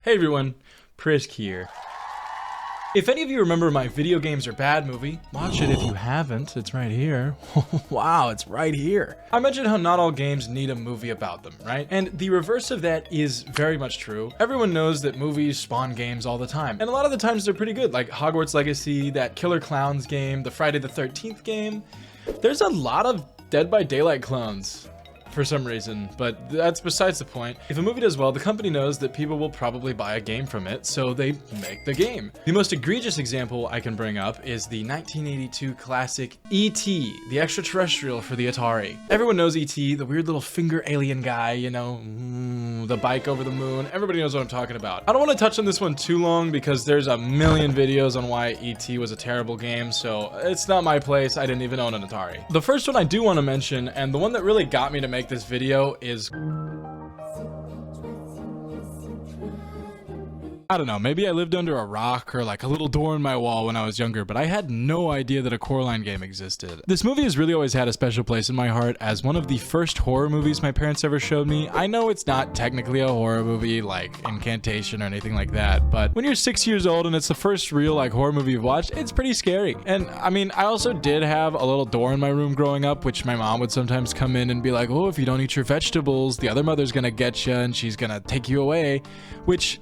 Hey everyone, Prisk here. If any of you remember my Video Games Are Bad movie, watch it if you haven't, it's right here. Wow, it's right here. I mentioned how not all games need a movie about them, right? And the reverse of that is very much true. Everyone knows that movies spawn games all the time, and a lot of the times they're pretty good, like Hogwarts Legacy, that Killer Clowns game, the Friday the 13th game. There's a lot of Dead by Daylight clones for some reason, but that's besides the point. If a movie does well, the company knows that people will probably buy a game from it, so they make the game. The most egregious example I can bring up is the 1982 classic E.T., the extraterrestrial for the Atari. Everyone knows E.T., the weird little finger alien guy, you know, the bike over the moon. Everybody knows what I'm talking about. I don't want to touch on this one too long because there's a million videos on why E.T. was a terrible game, so it's not my place. I didn't even own an Atari. The first one I do want to mention, and the one that really got me to make this video, is I don't know, maybe I lived under a rock or like a little door in my wall when I was younger, but I had no idea that a Coraline game existed. This movie has really always had a special place in my heart as one of the first horror movies my parents ever showed me. I know it's not technically a horror movie like Incantation or anything like that, but when you're 6 years old and it's the first real like horror movie you've watched, it's pretty scary. And I mean, I also did have a little door in my room growing up, which my mom would sometimes come in and be like, oh, if you don't eat your vegetables, the other mother's gonna get you and she's gonna take you away, which,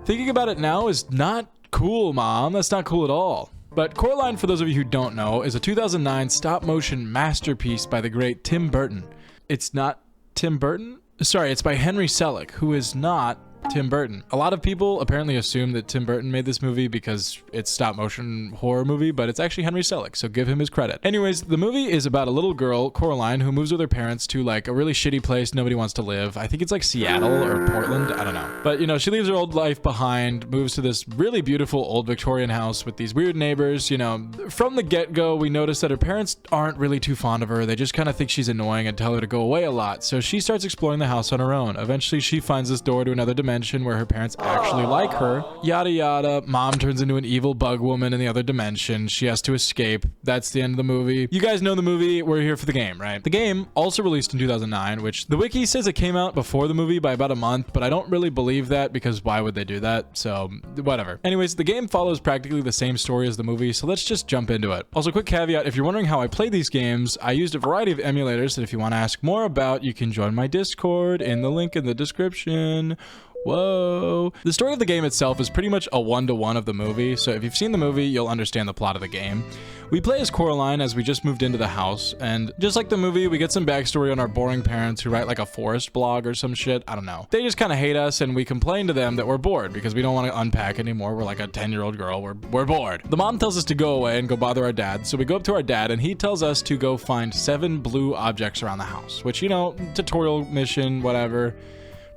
thinking about it now, is not cool, Mom. That's not cool at all. But Coraline, for those of you who don't know, is a 2009 stop-motion masterpiece by the great Tim Burton. It's not Tim Burton? Sorry, it's by Henry Selick, who is not Tim Burton. A lot of people apparently assume that Tim Burton made this movie because it's stop-motion horror movie, but it's actually Henry Selick, so give him his credit. Anyways, the movie is about a little girl, Coraline, who moves with her parents to like a really shitty place nobody wants to live. I think it's like Seattle or Portland, I don't know. But you know, she leaves her old life behind, moves to this really beautiful old Victorian house with these weird neighbors. You know, from the get-go, we notice that her parents aren't really too fond of her. They just kind of think she's annoying and tell her to go away a lot. So she starts exploring the house on her own. Eventually, she finds this door to another dimension where her parents actually like her. Yada yada. Mom turns into an evil bug woman in the other dimension. She has to escape. That's the end of the movie. You guys know the movie. We're here for the game, right? The game, also released in 2009, which the wiki says it came out before the movie by about a month, but I don't really believe that because why would they do that? So, whatever. Anyways, the game follows practically the same story as the movie, so let's just jump into it. Also, quick caveat, if you're wondering how I play these games, I used a variety of emulators that if you want to ask more about, you can join my Discord in the link in the description. Whoa. The story of the game itself is pretty much a one-to-one of the movie, so if you've seen the movie, you'll understand the plot of the game. We play as Coraline as we just moved into the house, and just like the movie, we get some backstory on our boring parents who write like a forest blog or some shit. I don't know. They just kind of hate us, and we complain to them that we're bored because we don't want to unpack anymore. We're like a 10-year-old girl. We're bored. The mom tells us to go away and go bother our dad, so we go up to our dad, and he tells us to go find 7 blue objects around the house, which, you know, tutorial mission, whatever.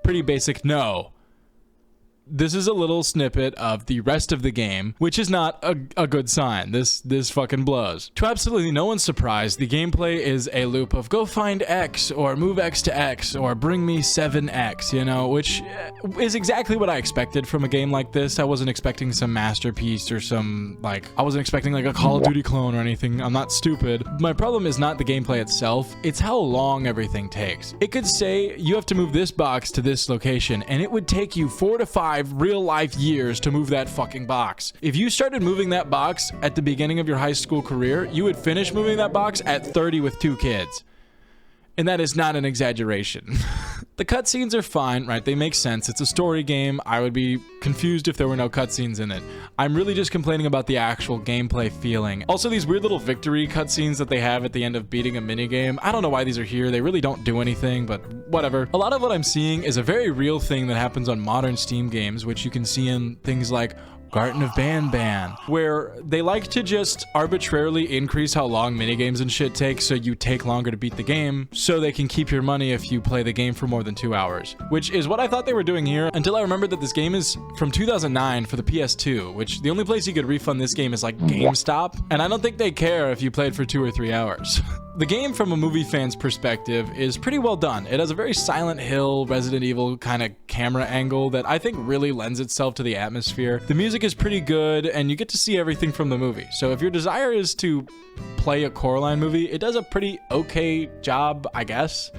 Pretty basic. No. This is a little snippet of the rest of the game, which is not a good sign. This fucking blows. To absolutely no one's surprise, the gameplay is a loop of go find X, or move X to X, or bring me 7X, you know, which is exactly what I expected from a game like this. I wasn't expecting some masterpiece or some, like, I wasn't expecting like a Call of Duty clone or anything. I'm not stupid. My problem is not the gameplay itself, it's how long everything takes. It could say you have to move this box to this location, and it would take you 4 to 5 real life years to move that fucking box. If you started moving that box at the beginning of your high school career, you would finish moving that box at 30 with 2 kids. And that is not an exaggeration. The cutscenes are fine, right? They make sense. It's a story game. I would be confused if there were no cutscenes in it. I'm really just complaining about the actual gameplay feeling. Also, these weird little victory cutscenes that they have at the end of beating a minigame. I don't know why these are here. They really don't do anything, but whatever. A lot of what I'm seeing is a very real thing that happens on modern Steam games, which you can see in things like Garten of Banban, where they like to just arbitrarily increase how long minigames and shit take so you take longer to beat the game, so they can keep your money if you play the game for more than 2 hours. Which is what I thought they were doing here, until I remembered that this game is from 2009 for the PS2, which the only place you could refund this game is like GameStop, and I don't think they care if you played for 2 or 3 hours. The game, from a movie fan's perspective, is pretty well done. It has a very Silent Hill, Resident Evil kind of camera angle that I think really lends itself to the atmosphere. The music is pretty good, and you get to see everything from the movie. So if your desire is to play a Coraline movie, it does a pretty okay job, I guess.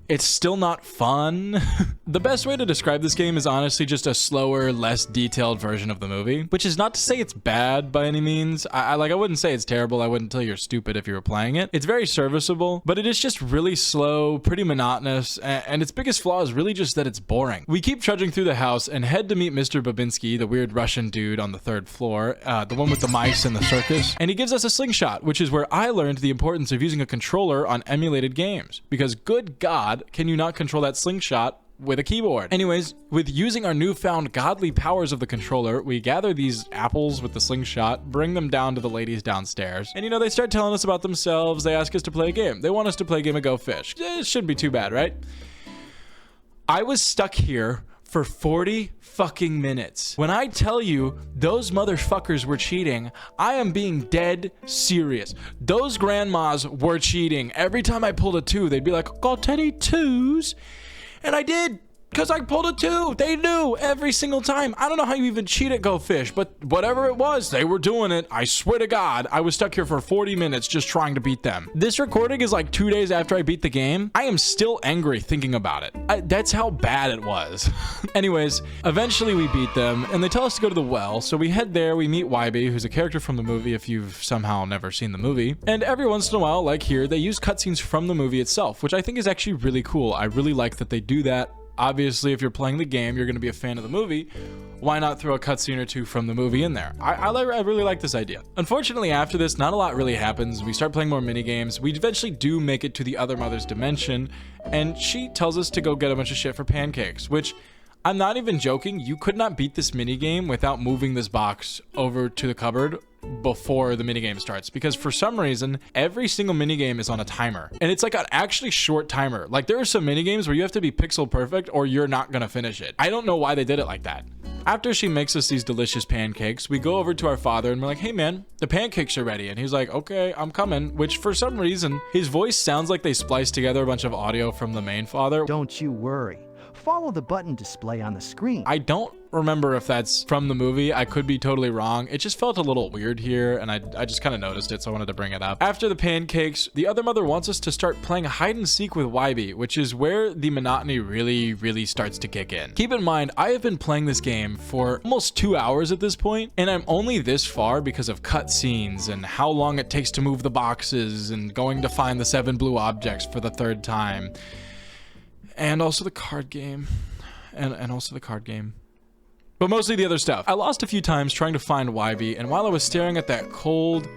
It's still not fun. The best way to describe this game is honestly just a slower, less detailed version of the movie, which is not to say it's bad by any means. I wouldn't say it's terrible. I wouldn't tell you you're stupid if you were playing it. It's very serviceable, but it is just really slow, pretty monotonous, and its biggest flaw is really just that it's boring. We keep trudging through the house and head to meet Mr. Babinski, the weird Russian dude on the 3rd floor, the one with the mice and the circus, and he gives us a slingshot, which is where I learned the importance of using a controller on emulated games, because good God, can you not control that slingshot with a keyboard? Anyways, with using our newfound godly powers of the controller, we gather these apples with the slingshot, bring them down to the ladies downstairs, and they start telling us about themselves. They ask us to play a game. They want us to play a game of Go Fish. It shouldn't be too bad, right? I was stuck here for 40 fucking minutes. When I tell you those motherfuckers were cheating, I am being dead serious. Those grandmas were cheating. Every time I pulled a 2, they'd be like, got any 2s? And I did, because I pulled a 2. They knew every single time. I don't know how you even cheat at Go Fish, but whatever it was, they were doing it. I swear to God, I was stuck here for 40 minutes just trying to beat them. This recording is like 2 days after I beat the game. I am still angry thinking about it. That's how bad it was. Anyways, eventually we beat them, and they tell us to go to the well. So we head there, we meet Wybie, who's a character from the movie if you've somehow never seen the movie. And every once in a while, like here, they use cutscenes from the movie itself, which I think is actually really cool. I really like that they do that. Obviously, if you're playing the game, you're going to be a fan of the movie. Why not throw a cutscene or 2 from the movie in there? I really like this idea. Unfortunately, after this, not a lot really happens. We start playing more minigames. We eventually do make it to the other mother's dimension, and she tells us to go get a bunch of shit for pancakes, which I'm not even joking. You could not beat this minigame without moving this box over to the cupboard before the minigame starts, because for some reason every single minigame is on a timer, and it's like an actually short timer. Like, there are some minigames where you have to be pixel perfect or you're not gonna finish it. I don't know why they did it like that. After she makes us these delicious pancakes, we go over to our father and we're like, hey man, the pancakes are ready. And he's like, okay, I'm coming. Which for some reason his voice sounds like they spliced together a bunch of audio from the main father. Don't you worry. Follow the button display on the screen. I don't remember if that's from the movie. I could be totally wrong. It just felt a little weird here, and I just kind of noticed it, so I wanted to bring it up. After the pancakes, the other mother wants us to start playing hide and seek with Wybie, which is where the monotony really starts to kick in. Keep in mind, I have been playing this game for almost 2 hours at this point, and I'm only this far because of cutscenes and how long it takes to move the boxes and going to find the 7 blue objects for the 3rd time. And also the card game. And also the card game. But mostly the other stuff. I lost a few times trying to find Wybie, and while I was staring at that cold,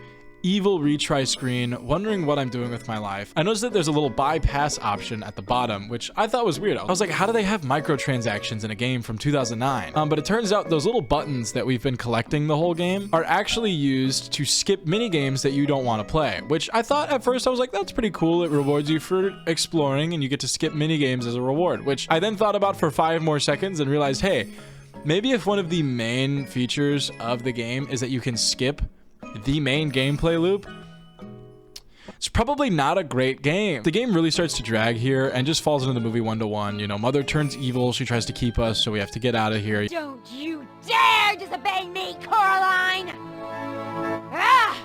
evil retry screen, wondering what I'm doing with my life, I noticed that there's a little bypass option at the bottom, which I thought was weird. I was like, how do they have microtransactions in a game from 2009? But it turns out those little buttons that we've been collecting the whole game are actually used to skip mini games that you don't want to play, which I thought at first I was like, that's pretty cool. It rewards you for exploring and you get to skip mini games as a reward, which I then thought about for 5 more seconds and realized, hey, maybe if one of the main features of the game is that you can skip the main gameplay loop, it's probably not a great game. The game really starts to drag here and just falls into the movie 1-to-1. You know, mother turns evil, she tries to keep us, so we have to get out of here. Don't you dare disobey me, Coraline! Ah!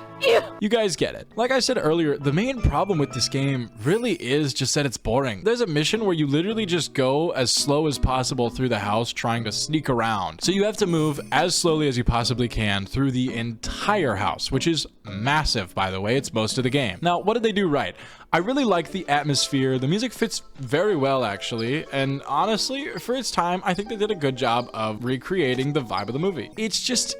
You guys get it. Like I said earlier, the main problem with this game really is just that it's boring. There's a mission where you literally just go as slow as possible through the house trying to sneak around. So you have to move as slowly as you possibly can through the entire house, which is massive, by the way. It's most of the game. Now, what did they do right? I really like the atmosphere. The music fits very well, actually. And honestly, for its time, I think they did a good job of recreating the vibe of the movie. It's just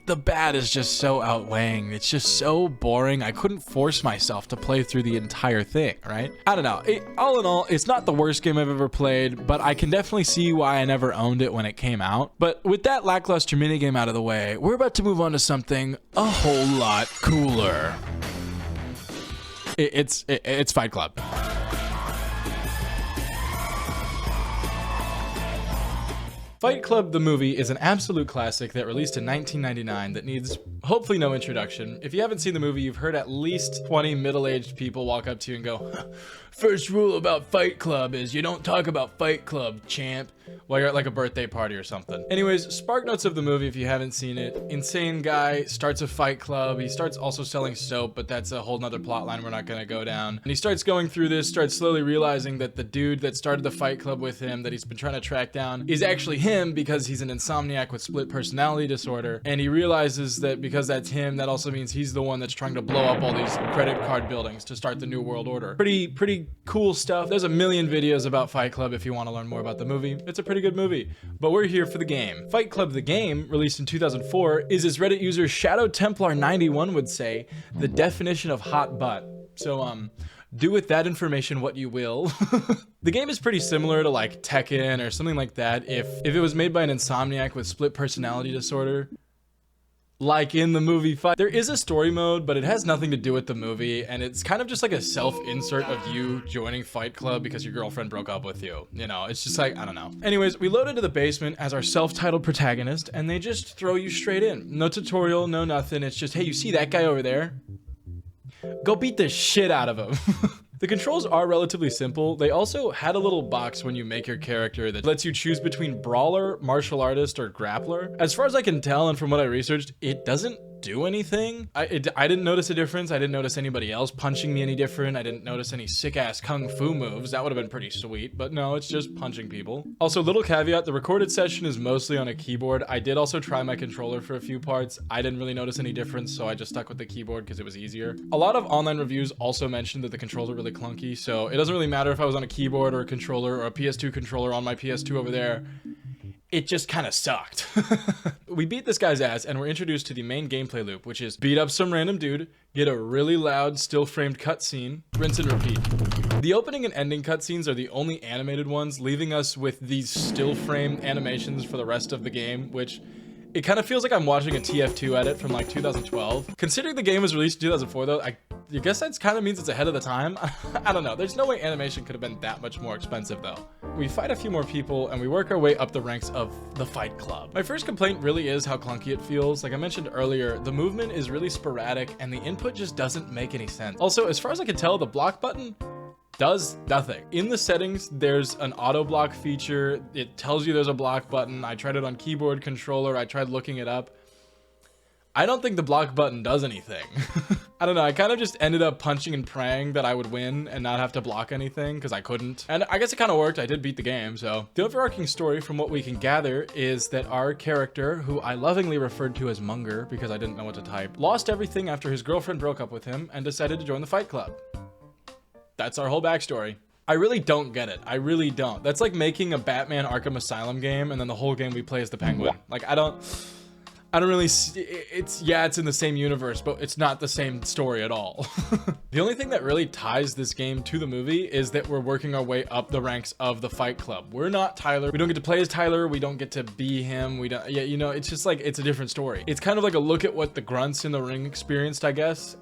the bad is just so outweighing. It's just so boring. I couldn't force myself to play through the entire thing, right? I don't know. All in all, it's not the worst game I've ever played, but I can definitely see why I never owned it when it came out. But with that lackluster minigame out of the way, we're about to move on to something a whole lot cooler. It's Fight Club. Fight Club the movie is an absolute classic that released in 1999 that needs hopefully no introduction. If you haven't seen the movie, you've heard at least 20 middle-aged people walk up to you and go, "First rule about Fight Club is you don't talk about Fight Club, champ," while you're at like a birthday party or something. Anyways, spark notes of the movie if you haven't seen it. Insane guy starts a fight club. He starts also selling soap, but that's a whole nother plot line we're not gonna go down. And he starts going through this, starts slowly realizing that the dude that started the fight club with him that he's been trying to track down is actually him because he's an insomniac with split personality disorder. And he realizes that because that's him, that also means he's the one that's trying to blow up all these credit card buildings to start the new world order. Pretty cool stuff. There's a million videos about Fight Club if you want to learn more about the movie. It's a pretty good movie, but we're here for the game. Fight Club the game, released in 2004, is, as Reddit user Shadow Templar 91 would say, the definition of hot butt. So do with that information what you will. The game is pretty similar to like Tekken or something like that if it was made by an insomniac with split personality disorder. Like in the movie Fight. There is a story mode, but it has nothing to do with the movie, and it's kind of just like a self-insert of you joining Fight Club because your girlfriend broke up with you. You know, it's just like, I don't know. Anyways, we load into the basement as our self-titled protagonist, and they just throw you straight in. No tutorial, no nothing. It's just, hey, you see that guy over there? Go beat the shit out of him. The controls are relatively simple. They also had a little box when you make your character that lets you choose between brawler, martial artist, or grappler. As far as I can tell and from what I researched, it doesn't do anything. I didn't notice a difference. I didn't notice anybody else punching me any different. I didn't notice any sick-ass kung fu moves. That would have been pretty sweet, but no, it's just punching people. Also, little caveat, the recorded session is mostly on a keyboard. I did also try my controller for a few parts. I didn't really notice any difference, so I just stuck with the keyboard because it was easier. A lot of online reviews also mentioned that the controls are really clunky, so it doesn't really matter if I was on a keyboard or a controller or a PS2 controller on my PS2 over there. It just kind of sucked. We beat this guy's ass and we're introduced to the main gameplay loop, which is beat up some random dude, get a really loud still framed cutscene, rinse and repeat. The opening and ending cutscenes are the only animated ones, leaving us with these still frame animations for the rest of the game, which it kind of feels like I'm watching a TF2 edit from like 2012. Considering the game was released in 2004 though, I guess that kind of means it's ahead of the time. I don't know. There's no way animation could have been that much more expensive though. We fight a few more people and we work our way up the ranks of the Fight Club. My first complaint really is how clunky it feels. Like I mentioned earlier, the movement is really sporadic and the input just doesn't make any sense. Also, as far as I can tell, the block button does nothing. In the settings, there's an auto block feature. It tells you there's a block button. I tried it on keyboard, controller. I tried looking it up. I don't think the block button does anything. I don't know. I kind of just ended up punching and praying that I would win and not have to block anything because I couldn't. And I guess it kind of worked. I did beat the game. So the overarching story from what we can gather is that our character, who I lovingly referred to as Munger because I didn't know what to type, lost everything after his girlfriend broke up with him and decided to join the Fight Club. That's our whole backstory. I really don't get it. I really don't. That's like making a Batman Arkham Asylum game and then the whole game we play as the Penguin. Like I don't really see, it's in the same universe, but it's not the same story at all. The only thing that really ties this game to the movie is that we're working our way up the ranks of the Fight Club. We're not Tyler. We don't get to play as Tyler. We don't get to be him. We don't, you know, it's just like, it's a different story. It's kind of like a look at what the grunts in the ring experienced, I guess.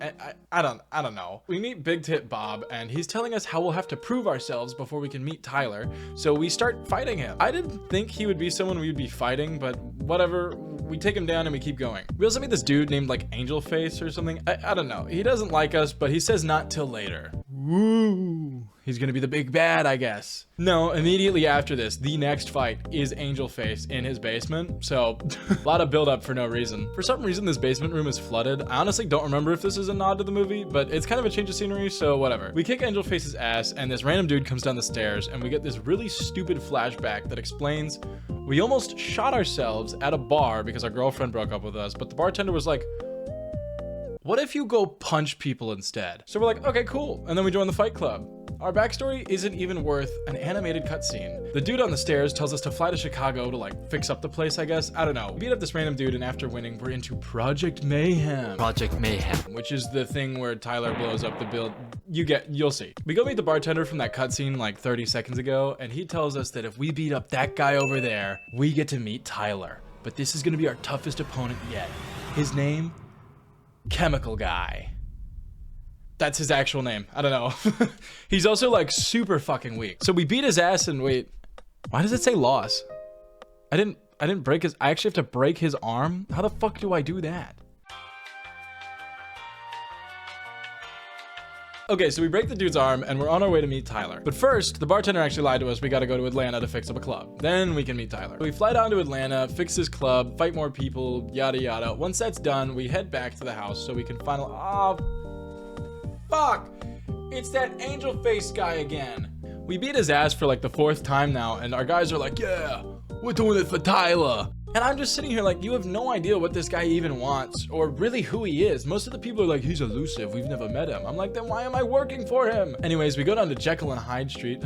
I don't know. We meet Big Tit Bob and he's telling us how we'll have to prove ourselves before we can meet Tyler. So we start fighting him. I didn't think he would be someone we'd be fighting, but whatever. We take him down and we keep going. We also meet this dude named like Angel Face or something. I don't know. He doesn't like us, but he says not till later. Woo. He's gonna be the big bad, I guess. No, immediately after this, the next fight is Angel Face in his basement. So a lot of build up for no reason. For some reason, this basement room is flooded. I honestly don't remember if this is a nod to the movie, but it's kind of a change of scenery, so whatever. We kick Angel Face's ass and this random dude comes down the stairs and we get this really stupid flashback that explains we almost shot ourselves at a bar because our girlfriend broke up with us, but the bartender was like, what if you go punch people instead? So we're like, okay, cool. And then we join the Fight Club. Our backstory isn't even worth an animated cutscene. The dude on the stairs tells us to fly to Chicago to like fix up the place, I guess. I don't know. We beat up this random dude and after winning, we're into Project Mayhem. Project Mayhem. Which is the thing where Tyler blows up the build. You'll see. We go meet the bartender from that cutscene like 30 seconds ago, and he tells us that if we beat up that guy over there, we get to meet Tyler. But this is gonna be our toughest opponent yet. His name? Chemical Guy. That's his actual name. I don't know. He's also like super fucking weak. So we beat his ass and wait, why does it say loss? I didn't break his, I actually have to break his arm? How the fuck do I do that? Okay, so we break the dude's arm and we're on our way to meet Tyler. But first, the bartender actually lied to us. We gotta go to Atlanta to fix up a club. Then we can meet Tyler. We fly down to Atlanta, fix his club, fight more people, yada yada. Once that's done, we head back to the house so we can finally, fuck! It's that angel face guy again. We beat his ass for like the 4th time now, and our guys are like, yeah, we're doing it for Tyler. And I'm just sitting here like, you have no idea what this guy even wants, or really who he is. Most of the people are like, he's elusive, we've never met him. I'm like, then why am I working for him? Anyways, we go down to Jekyll and Hyde Street,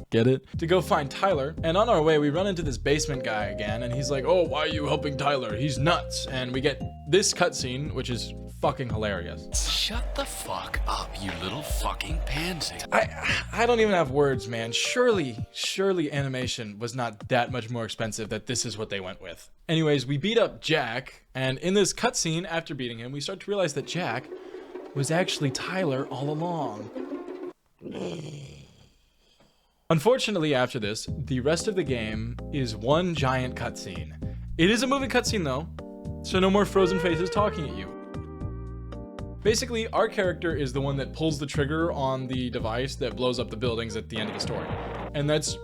get it? To go find Tyler, and on our way, we run into this basement guy again, and he's like, oh, why are you helping Tyler? He's nuts. And we get this cutscene, which is fucking hilarious. Shut the fuck up, you little fucking pansy. I don't even have words, man. Surely animation was not that much more expensive that this is what they went with. Anyways, we beat up Jack, and in this cutscene, after beating him, we start to realize that Jack was actually Tyler all along. Unfortunately, after this, the rest of the game is one giant cutscene. It is a movie cutscene though, so no more frozen faces talking at you. Basically, our character is the one that pulls the trigger on the device that blows up the buildings at the end of the story. And that's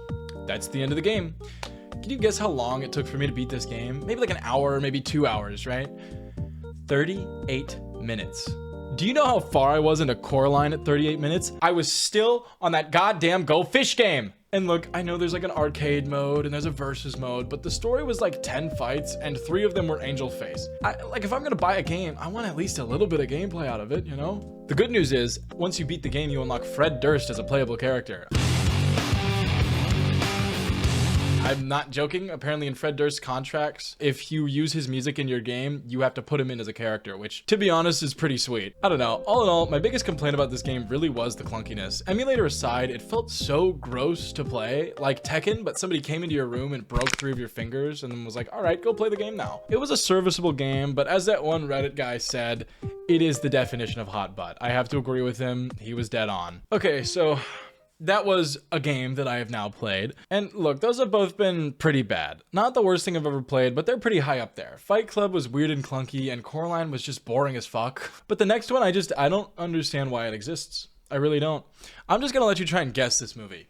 the end of the game. Can you guess how long it took for me to beat this game? Maybe like an hour, maybe 2 hours, right? 38 minutes. Do you know how far I was into Coraline at 38 minutes? I was still on that goddamn Go Fish game. And look, I know there's like an arcade mode and there's a versus mode, but the story was like 10 fights and 3 of them were angel face. Like if I'm gonna buy a game, I want at least a little bit of gameplay out of it, you know? The good news is, once you beat the game, you unlock Fred Durst as a playable character. I'm not joking. Apparently in Fred Durst's contracts, if you use his music in your game, you have to put him in as a character, which, to be honest, is pretty sweet. I don't know. All in all, my biggest complaint about this game really was the clunkiness. Emulator aside, it felt so gross to play, like Tekken, but somebody came into your room and broke 3 of your fingers and then was like, all right, go play the game now. It was a serviceable game, but as that one Reddit guy said, it is the definition of hot butt. I have to agree with him. He was dead on. Okay, so that was a game that I have now played. And look, those have both been pretty bad. Not the worst thing I've ever played, but they're pretty high up there. Fight Club was weird and clunky, and Coraline was just boring as fuck. But the next one, I don't understand why it exists. I really don't. I'm just gonna let you try and guess this movie.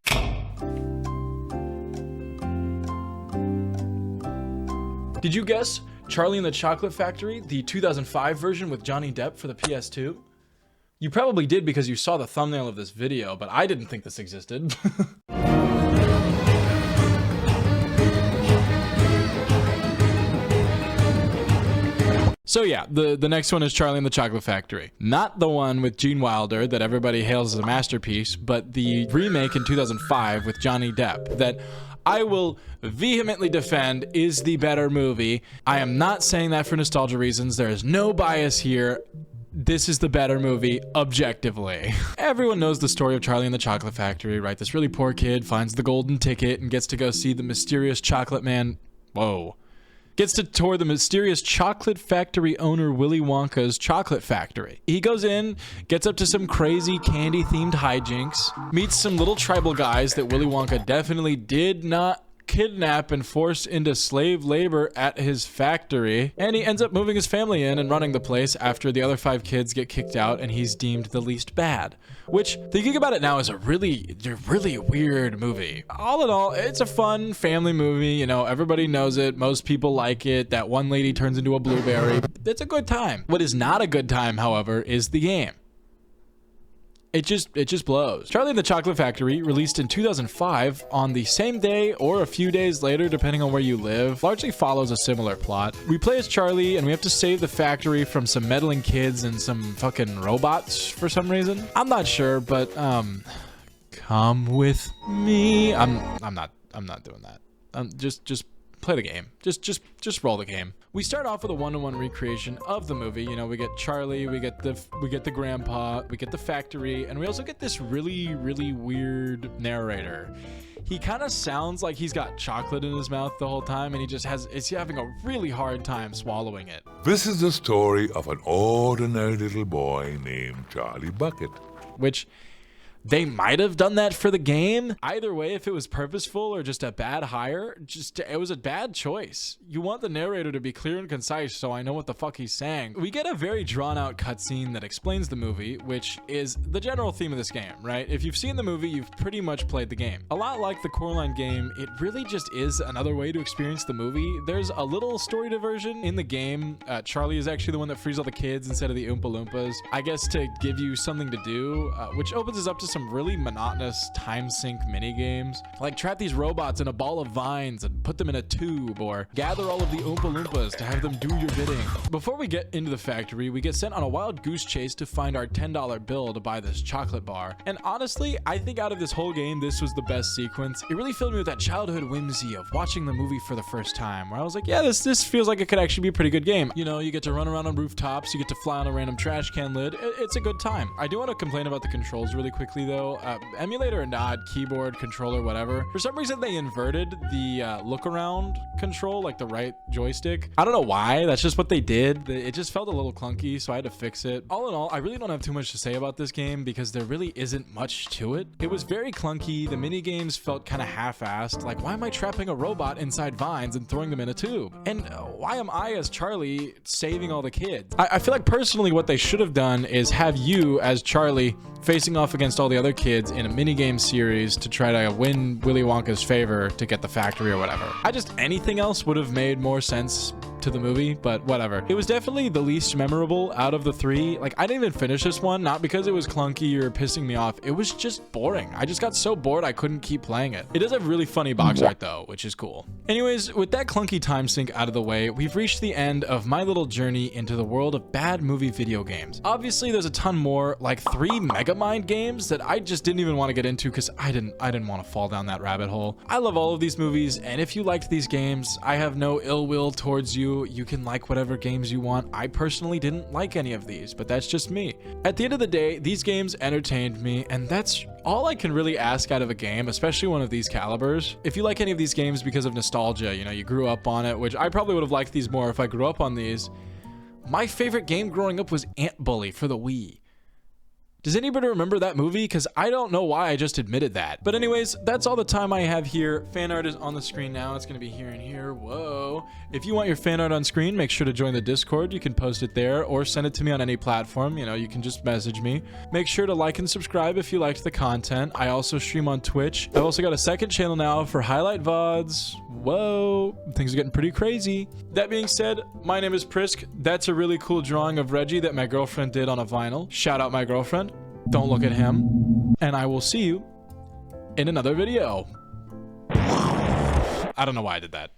Did you guess Charlie and the Chocolate Factory, the 2005 version with Johnny Depp for the PS2? You probably did because you saw the thumbnail of this video, but I didn't think this existed. So yeah, the next one is Charlie and the Chocolate Factory. Not the one with Gene Wilder that everybody hails as a masterpiece, but the remake in 2005 with Johnny Depp that I will vehemently defend is the better movie. I am not saying that for nostalgia reasons. There is no bias here. This is the better movie, objectively. Everyone knows the story of Charlie and the Chocolate Factory, right? This really poor kid finds the golden ticket and gets to go see the mysterious chocolate man. Whoa. Gets to tour the mysterious chocolate factory owner Willy Wonka's chocolate factory. He goes in, gets up to some crazy candy-themed hijinks, meets some little tribal guys that Willy Wonka definitely did not kidnap and force into slave labor at his factory, and he ends up moving his family in and running the place after the other 5 kids get kicked out and he's deemed the least bad. Which, thinking about it now, is a really weird movie. All in all, it's a fun family movie, you know, everybody knows it, most people like it, that one lady turns into a blueberry. It's a good time. What is not a good time, however, is the game. It just blows. Charlie and the Chocolate Factory, released in 2005 on the same day or a few days later, depending on where you live, largely follows a similar plot. We play as Charlie and we have to save the factory from some meddling kids and some fucking robots for some reason. I'm not sure, but come with me. I'm not doing that. Just play the game. Just roll the game. We start off with a one-to-one recreation of the movie. You know, we get Charlie, we get the grandpa, we get the factory, and we also get this really weird narrator. He kind of sounds like he's got chocolate in his mouth the whole time, and is having a really hard time swallowing it. This is the story of an ordinary little boy named Charlie Bucket. Which, They might have done that for the game. Either way, if it was purposeful or just a bad hire, it was a bad choice. You want the narrator to be clear and concise so I know what the fuck he's saying. We get a very drawn out cutscene that explains the movie, which is the general theme of this game, right? If you've seen the movie, you've pretty much played the game. A lot like the Coraline game, it really just is another way to experience the movie. There's a little story diversion in the game. Charlie is actually the one that frees all the kids instead of the Oompa Loompas, I guess to give you something to do, which opens us up to some really monotonous time sink mini games, like trap these robots in a ball of vines and put them in a tube, or gather all of the Oompa Loompas to have them do your bidding. Before we get into the factory, we get sent on a wild goose chase to find our $10 bill to buy this chocolate bar. And honestly, I think out of this whole game, this was the best sequence. It really filled me with that childhood whimsy of watching the movie for the first time, where I was like, yeah, this feels like it could actually be a pretty good game. You know, you get to run around on rooftops, you get to fly on a random trash can lid. It's a good time. I do want to complain about the controls really quickly though. Emulator or not, keyboard, controller, whatever. For some reason, they inverted the look around control, like the right joystick. I don't know why. That's just what they did. It just felt a little clunky, so I had to fix it. All in all, I really don't have too much to say about this game because there really isn't much to it. It was very clunky. The mini games felt kind of half-assed. Like, why am I trapping a robot inside vines and throwing them in a tube? And why am I, as Charlie, saving all the kids? I feel like personally what they should have done is have you, as Charlie, facing off against all the other kids in a minigame series to try to win Willy Wonka's favor to get the factory or whatever. Anything else would have made more sense to the movie, but whatever. It was definitely the least memorable out of the three. Like, I didn't even finish this one, not because it was clunky or pissing me off. It was just boring. I just got so bored I couldn't keep playing it. It does have really funny box art though, which is cool. Anyways, with that clunky time sink out of the way, we've reached the end of my little journey into the world of bad movie video games. Obviously, there's a ton more, like 3 Megamind games that I just didn't even want to get into because I didn't want to fall down that rabbit hole. I love all of these movies, and if you liked these games, I have no ill will towards you. You can like whatever games you want. I personally didn't like any of these, but that's just me. At the end of the day, these games entertained me, and that's all I can really ask out of a game, especially one of these calibers. If you like any of these games because of nostalgia, you know, you grew up on it, which I probably would have liked these more if I grew up on these. My favorite game growing up was Ant Bully for the Wii. Does anybody remember that movie? Because I don't know why I just admitted that. But anyways, that's all the time I have here. Fan art is on the screen now. It's going to be here and here. Whoa. If you want your fan art on screen, make sure to join the Discord. You can post it there or send it to me on any platform. You know, you can just message me. Make sure to like and subscribe if you liked the content. I also stream on Twitch. I've also got a second channel now for highlight VODs. Whoa, things are getting pretty crazy. That being said, my name is Prisk. That's a really cool drawing of Reggie that my girlfriend did on a vinyl. Shout out my girlfriend. Don't look at him. And I will see you in another video. I don't know why I did that.